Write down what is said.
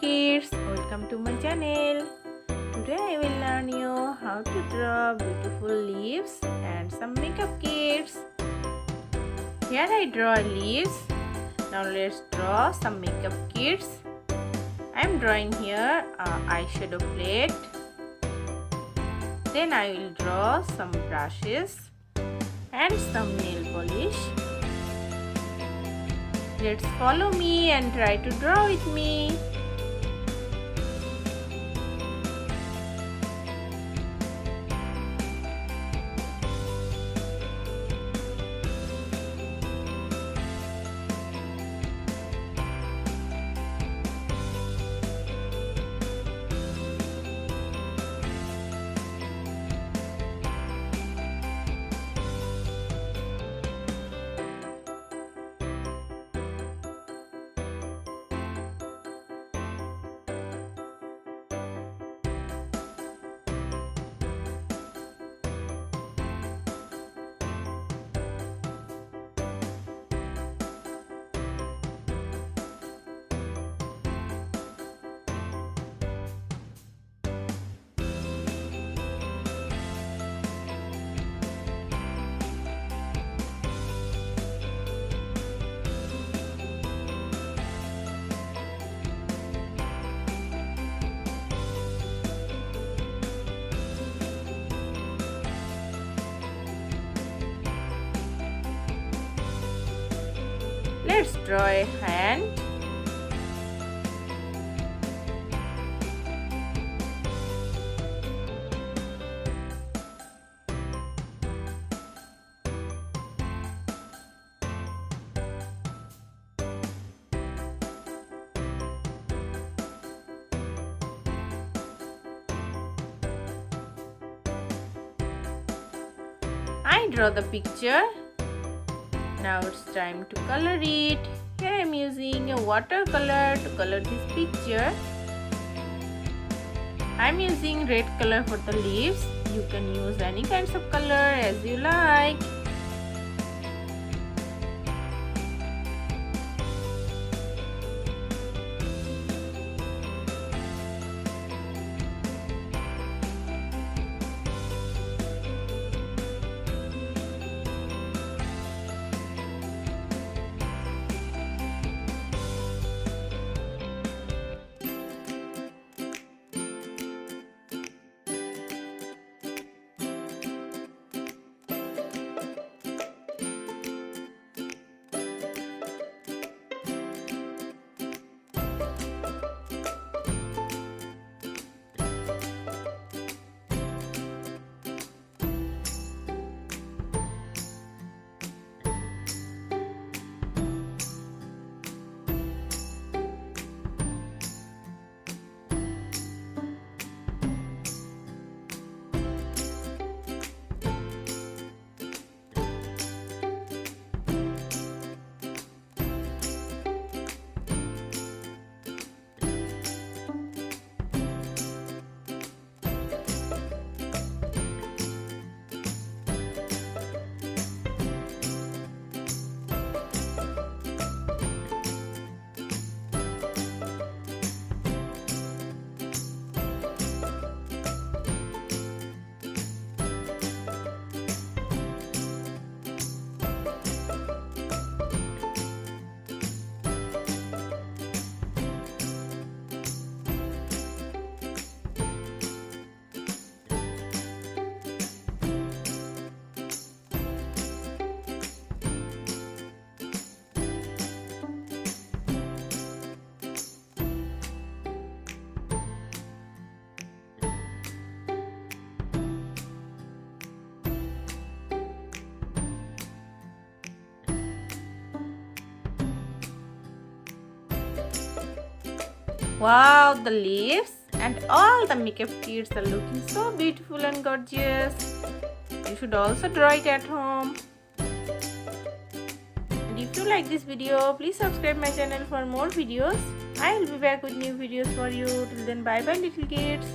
kids, welcome to my channel. Today I will learn you how to draw beautiful leaves and some makeup kits. Here I draw leaves. Now let's draw some makeup kits. I am drawing here eyeshadow plate. Then I will draw some brushes and some nail polish. Let's follow me and try to draw with me. Let's draw a hand. I draw the picture. Now it's time to color it. Here I am using a watercolor to color this picture. I am using red color for the leaves. You can use any kinds of color as you like. Wow, the leaves and all the makeup kits are looking so beautiful and gorgeous. You should also draw it at home. And if you like this video, please subscribe my channel for more videos. I will be back with new videos for you. Till then, bye bye little kids.